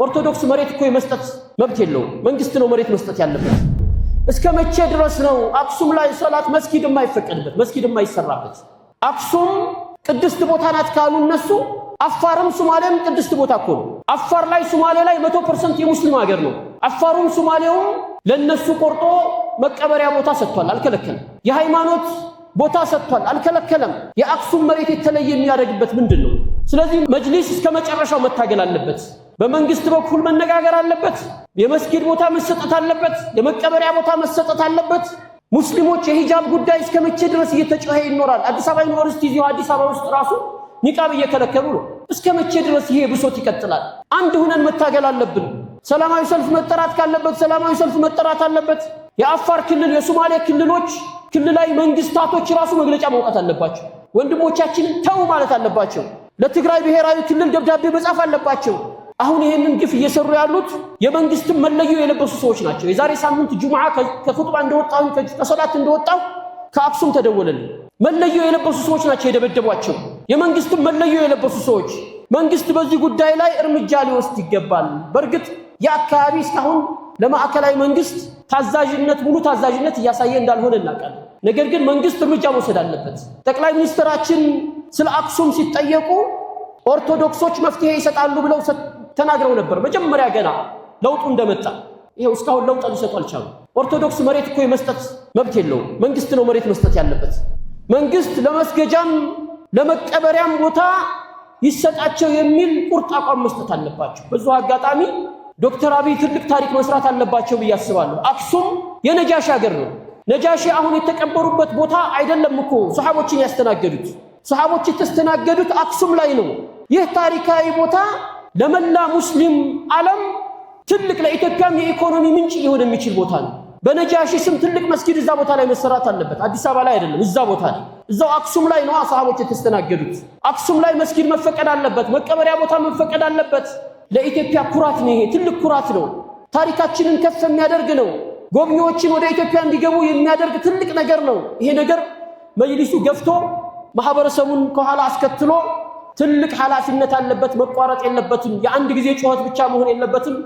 ኦርቶዶክስ መሬት እኮ የመስጠት መብት የለውም። መንግስት ነው መሬት መስጠት ያለበት። እስከ መቼ ድረስ ነው አክሱም ላይ ሶላት መስጊድ የማይፈቀድበት መስጊድ የማይሰራበት? አክሱም ቅድስት ቦታ ናት ካሉ እነሱ አፋርም ሶማሌም ቅድስት ቦታ እኮ ነው። አፋር ላይ ሶማሌ ላይ 100% የሙስሊም ሀገር ነው። አፋሩም ሶማሌውም ለነሱ ቆርጦ መቀበሪያ ቦታ ሰጥቷል፣ አልከለከለም። የሃይማኖት ቦታ ሰጥቷል፣ አልከለከለም። የአክሱም መሬት የተለየ የሚያደርግበት ምንድነው? ስለዚህ መጅሊስ እስከ መጨረሻው መታገል አለበት። በመንግስት በኩል መነጋገር አለበት። የመስጊድ ቦታ መሰጠት አለበት። የመቀበሪያ ቦታ መሰጠት አለበት። ሙስሊሞች የሂጃብ ጉዳይ እስከ መቼ ድረስ እየተጮኸ ይኖራል? አዲስ አበባ ዩኒቨርሲቲ እዚሁ አዲስ አበባ ውስጥ ራሱ ኒቃብ እየከለከሉ ነው። እስከ መቼ ድረስ ይሄ ብሶት ይቀጥላል? አንድ ሁነን መታገል አለብን። ሰላማዊ ሰልፍ መጠራት ካለበት ሰላማዊ ሰልፍ መጠራት አለበት። የአፋር ክልል፣ የሶማሌ ክልሎች ክልላዊ መንግስታቶች ራሱ መግለጫ ማውጣት አለባቸው። ወንድሞቻችንን ተው ማለት አለባቸው። ለትግራይ ብሔራዊ ክልል ደብዳቤ መጻፍ አለባቸው። አሁን ይሄንን ግፍ እየሰሩ ያሉት የመንግስትን መለዮ የለበሱ ሰዎች ናቸው። የዛሬ ሳምንት ጁምዓ ከኹጥባ እንደወጣው ከሶላት እንደወጣው ከአክሱም ተደወለልኝ። መለዮ የለበሱ ሰዎች ናቸው የደበደቧቸው፣ የመንግስትን መለዮ የለበሱ ሰዎች። መንግስት በዚህ ጉዳይ ላይ እርምጃ ሊወስድ ይገባል። በእርግጥ የአካባቢ እስካሁን ለማዕከላዊ መንግስት ታዛዥነት ሙሉ ታዛዥነት እያሳየ እንዳልሆነ እናውቃለን። ነገር ግን መንግስት እርምጃ መውሰድ አለበት። ጠቅላይ ሚኒስትራችን ስለ አክሱም ሲጠየቁ ኦርቶዶክሶች መፍትሄ ይሰጣሉ ብለው ተናግረው ነበር። መጀመሪያ ገና ለውጡ እንደመጣ ይሄው እስካሁን ለውጥ ሊሰጡ አልቻሉም። ኦርቶዶክስ መሬት እኮ የመስጠት መብት የለውም። መንግስት ነው መሬት መስጠት ያለበት። መንግስት ለመስገጃም ለመቀበሪያም ቦታ ይሰጣቸው የሚል ቁርጥ አቋም መስጠት አለባቸው። በዚሁ አጋጣሚ ዶክተር አብይ ትልቅ ታሪክ መስራት አለባቸው ብዬ አስባለሁ። አክሱም የነጃሺ ሀገር ነው። ነጃሺ አሁን የተቀበሩበት ቦታ አይደለም እኮ ሱሐቦችን ያስተናገዱት። ሱሐቦች የተስተናገዱት አክሱም ላይ ነው። ይህ ታሪካዊ ቦታ ለመላ ሙስሊም ዓለም ትልቅ ለኢትዮጵያም የኢኮኖሚ ምንጭ ሊሆን የሚችል ቦታ ነው። በነጃሺ ስም ትልቅ መስጊድ እዛ ቦታ ላይ መሰራት አለበት። አዲስ አበባ ላይ አይደለም፣ እዛ ቦታ ላይ እዛው አክሱም ላይ ነው ሱሐቦች የተስተናገዱት። አክሱም ላይ መስጊድ መፈቀድ አለበት፣ መቀበሪያ ቦታ መፈቀድ አለበት። ለኢትዮጵያ ኩራት ነው። ይሄ ትልቅ ኩራት ነው። ታሪካችንን ከፍ የሚያደርግ ነው። ጎብኚዎችን ወደ ኢትዮጵያ እንዲገቡ የሚያደርግ ትልቅ ነገር ነው። ይሄ ነገር መጅሊሱ ገፍቶ ማህበረሰቡን ከኋላ አስከትሎ ትልቅ ኃላፊነት አለበት። መቋረጥ የለበትም። የአንድ ጊዜ ጩኸት ብቻ መሆን የለበትም።